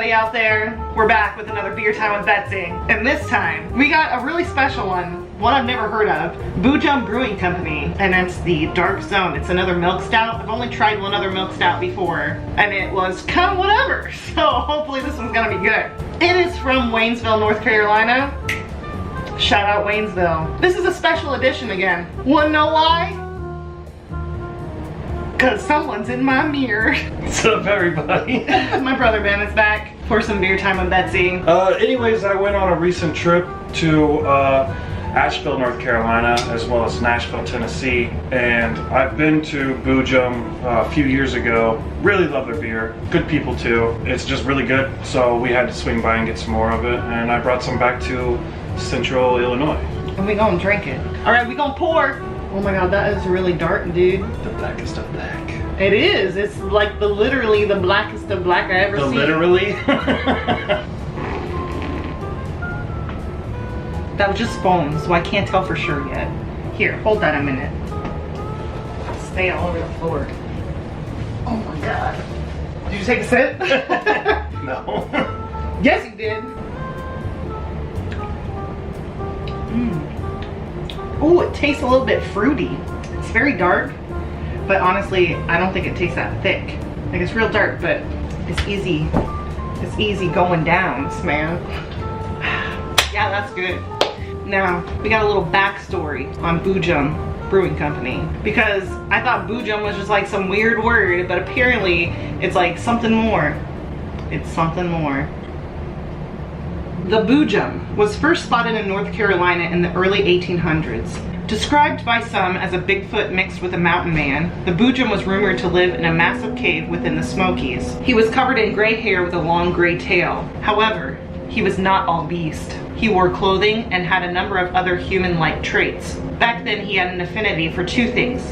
everybody out there. We're back with another Beer Time with Betsy. And this time, we got a really special one I've never heard of. Boojum Brewing Company. And it's the Dark Zone. It's another milk stout. I've only tried one other milk stout before, and it was kind of whatever. So hopefully this one's gonna be good. It is from Waynesville, North Carolina. Shout out Waynesville. This is a special edition again. Wanna know why? Cause someone's in my mirror. What's up, everybody? My brother Ben is back for some Beer Time with Betsy. Anyways, I went on a recent trip to Asheville, North Carolina, as well as Nashville, Tennessee, and I've been to Boojum a few years ago. Really love their beer. Good people too. It's just really good, so we had to swing by and get some more of it, and I brought some back to Central Illinois. And we gonna drink it. All right, we gonna pour. Oh my god, that is really dark, dude. The blackest of black. It is. It's like literally the blackest of black I ever seen. Literally? That was just foam, so I can't tell for sure yet. Here, hold that a minute. Stay all over the floor. Oh my god. Did you take a sip? No. Yes, you did. Oh, it tastes a little bit fruity. It's very dark, but honestly, I don't think it tastes that thick. Like, it's real dark, but it's easy. It's easy going down, man. Yeah, that's good. Now, we got a little backstory on Boojum Brewing Company, because I thought Boojum was just like some weird word, but apparently it's like something more. It's something more. The Boojum was first spotted in North Carolina in the early 1800s. Described by some as a Bigfoot mixed with a mountain man, the Boojum was rumored to live in a massive cave within the Smokies. He was covered in gray hair with a long gray tail. However, he was not all beast. He wore clothing and had a number of other human-like traits. Back then, he had an affinity for two things: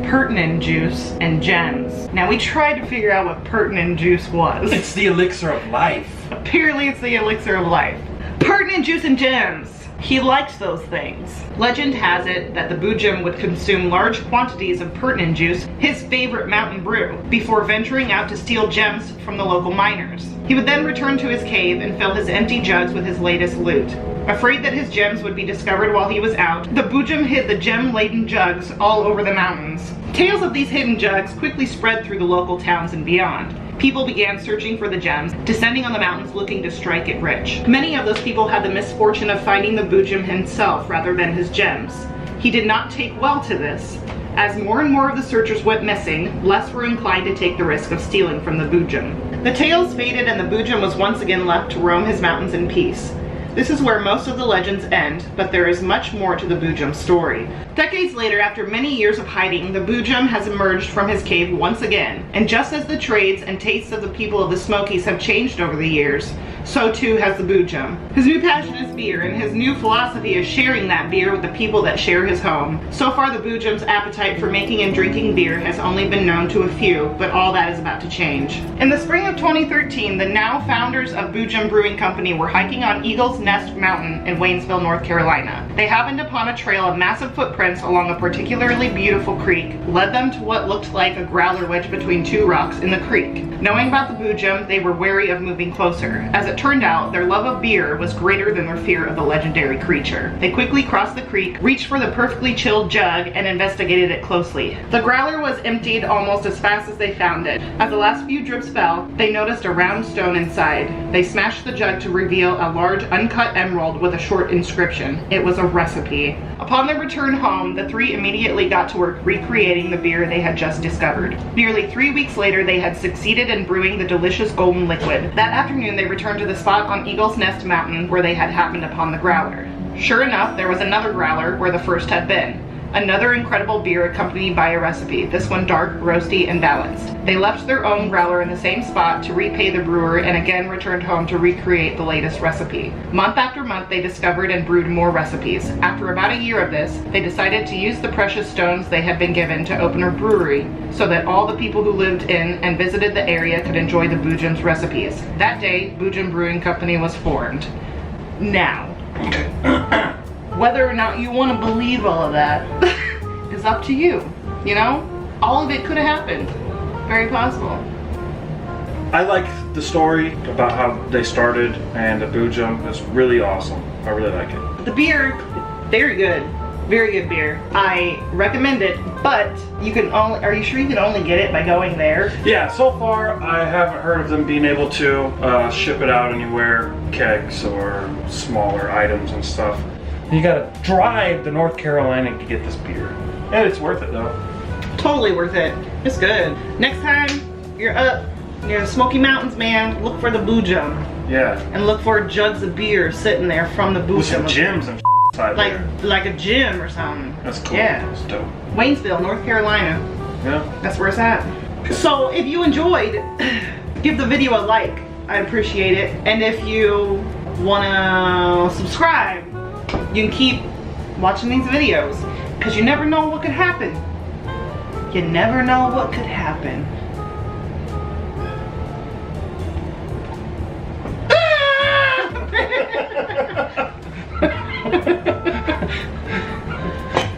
pertinent juice and gems. Now, we tried to figure out what pertinent juice was. It's the elixir of life. Apparently, it's the elixir of life. Pertinent juice and gems. He liked those things. Legend has it that the Boojum would consume large quantities of pertinent juice, his favorite mountain brew, before venturing out to steal gems from the local miners. He would then return to his cave and fill his empty jugs with his latest loot. Afraid that his gems would be discovered while he was out, the Boojum hid the gem-laden jugs all over the mountains. Tales of these hidden jugs quickly spread through the local towns and beyond. People began searching for the gems, descending on the mountains looking to strike it rich. Many of those people had the misfortune of finding the Boojum himself rather than his gems. He did not take well to this. As more and more of the searchers went missing, less were inclined to take the risk of stealing from the Boojum. The tales faded and the Boojum was once again left to roam his mountains in peace. This is where most of the legends end, but there is much more to the Boojum story. Decades later, after many years of hiding, the Boojum has emerged from his cave once again. And just as the trades and tastes of the people of the Smokies have changed over the years, so too has the Boojum. His new passion is beer, and his new philosophy is sharing that beer with the people that share his home. So far, the Boojum's appetite for making and drinking beer has only been known to a few, but all that is about to change. In the spring of 2013, the now founders of Boojum Brewing Company were hiking on Eagle's Nest Mountain in Waynesville, North Carolina. They happened upon a trail of massive footprints along a particularly beautiful creek, led them to what looked like a growler wedged between two rocks in the creek. Knowing about the Boojum, they were wary of moving closer. As it turned out, their love of beer was greater than their fear of the legendary creature. They quickly crossed the creek, reached for the perfectly chilled jug, and investigated it closely. The growler was emptied almost as fast as they found it. As the last few drips fell, they noticed a round stone inside. They smashed the jug to reveal a large uncut emerald with a short inscription. It was a recipe. Upon their return home, the three immediately got to work recreating the beer they had just discovered. Nearly 3 weeks later, they had succeeded in brewing the delicious golden liquid. That afternoon, they returned to the spot on Eagle's Nest Mountain where they had happened upon the growler. Sure enough, there was another growler where the first had been. Another incredible beer accompanied by a recipe, this one dark, roasty, and balanced. They left their own growler in the same spot to repay the brewer and again returned home to recreate the latest recipe. Month after month, they discovered and brewed more recipes. After about a year of this, they decided to use the precious stones they had been given to open a brewery so that all the people who lived in and visited the area could enjoy the Boojum's recipes. That day, Boojum Brewing Company was formed. Now, whether or not you want to believe all of that is up to you. You know, all of it could have happened. Very possible. I like the story about how they started, and the Boojum is really awesome. I really like it. The beer, very good. Very good beer. I recommend it, but you can only, are you sure you can only get it by going there? Yeah, so far I haven't heard of them being able to ship it out anywhere, kegs or smaller items and stuff. You gotta drive to North Carolina to get this beer. And it's worth it though. Totally worth it. It's good. Next time you're up near the Smoky Mountains, man, look for the Boojum. Yeah. And look for jugs of beer sitting there from the Boojum. With some gyms and like a gym or something. That's cool. Yeah. That's dope. Waynesville, North Carolina. Yeah. That's where it's at. So if you enjoyed, give the video a like. I'd appreciate it. And if you wanna subscribe, you can keep watching these videos, because you never know what could happen. You never know what could happen.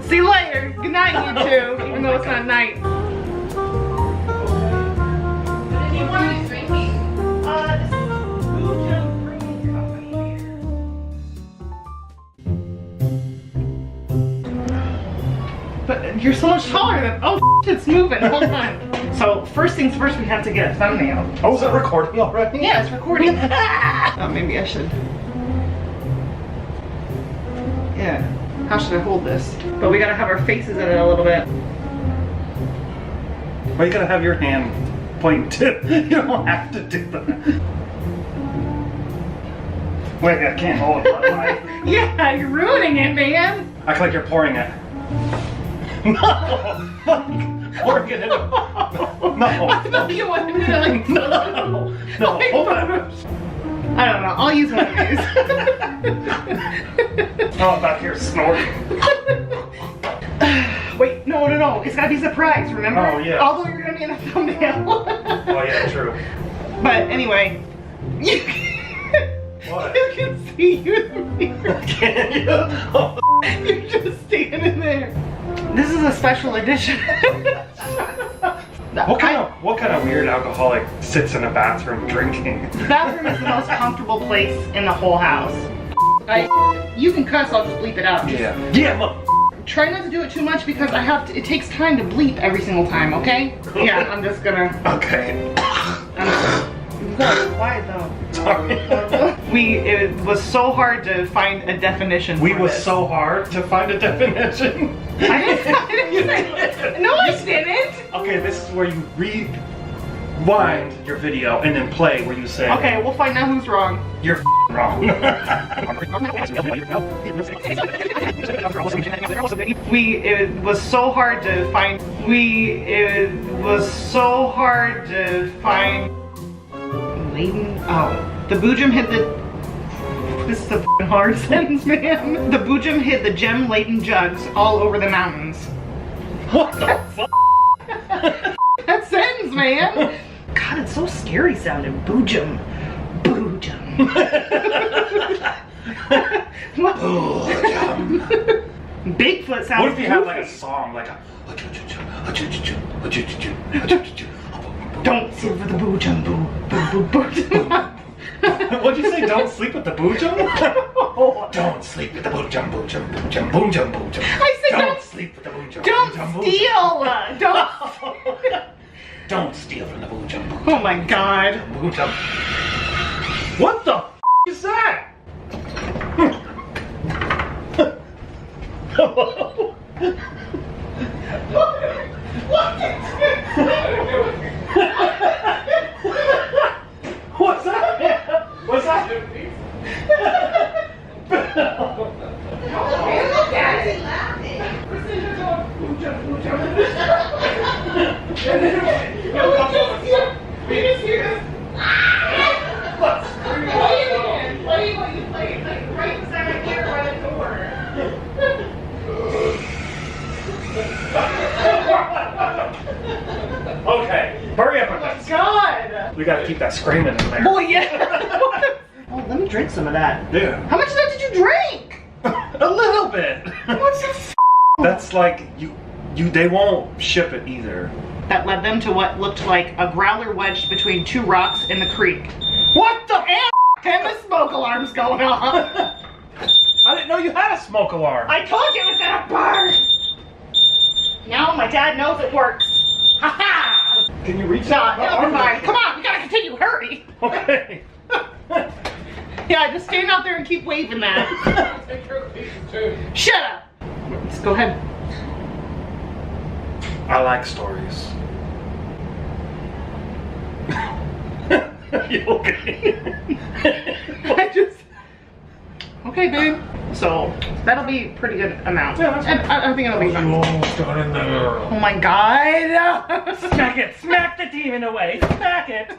See you later. Good night, you two, even though it's not night. What did you want to drink? This is Boojum Brewing Company. But you're so much taller than, oh, it's moving, hold on. So, first things first, we have to get a thumbnail. Oh, is it recording already? Yeah, it's recording. Oh, maybe I should. Yeah. How should I hold this? But we gotta have our faces in it a little bit. Well, you gotta have your hand pointing tip. You don't have to do that. Wait, I can't hold it. Yeah, you're ruining it, man. Act like you're pouring it. No! Pouring it in. No. I thought you wanted me to like, No. Hold on. I don't know. I'll use one of these. Oh, I'm back here snorting. Wait, no. It's gotta be a surprise, remember? Oh, yeah. Although you're gonna be in the thumbnail. Oh, yeah, true. But anyway, you What? can see you here. Can you? Oh. You're just standing there. This is a special edition. What kind of weird alcoholic sits in a bathroom drinking? The bathroom is the most comfortable place in the whole house. You can cuss, I'll just bleep it out. Yeah. Yeah, look. Try not to do it too much because it takes time to bleep every single time, okay? Yeah, I'm just gonna. Okay. You gotta be quiet though. Sorry. It was so hard to find a definition for was this. so hard to find a definition. I didn't. No, I didn't. Okay, this is where you rewind your video and then play where you say, Okay, we'll find out who's wrong. you're wrong. It was so hard to find. It was so hard to find. Laden. Oh, the Boojum hit the. This is a hard sentence, man. The Boojum hid the gem-laden jugs all over the mountains. What the fuck? That sentence, man. God, it's so scary sounding. Boojum. Boojum. Boojum. Bigfoot sounds. What if you have like a song, like a Don't sleep with the Boojum. Boojum. What'd you say? Don't sleep with the Boojum? Don't sleep with the Boojum, Boojum, Boojum, Boojum, Boojum. I said don't sleep with the Boojum. Don't Boojum, steal. Don't. Don't steal from the Boojum, Boojum. Oh my God. Boojum. What the is that? Hello? What's that? What's that? Look at it. We just hear this. Play what you played, like right beside my ear by the door. Okay, hurry up with this. God. We gotta keep that screaming in there. Oh yeah. Oh, let me drink some of that. Yeah. How much of that did you drink? A little bit. What's this? That's like they won't ship it either. that led them to what looked like a growler wedged between two rocks in the creek. What the And the smoke alarm's going off. I didn't know you had a smoke alarm. I told you it was gonna burn. Now my dad knows it works. Ha ha! Can you reach No, out? it'll be fine. Come on, we gotta continue. Hurry. Okay. Yeah, just stand out there and keep waving that. Shut up. Let's go ahead. I like stories. You okay? Okay, babe. So that'll be a pretty good amount. Yeah, that's and I think it'll be fun. Almost got in there. Oh my god. Smack it! Smack the demon away! Smack it!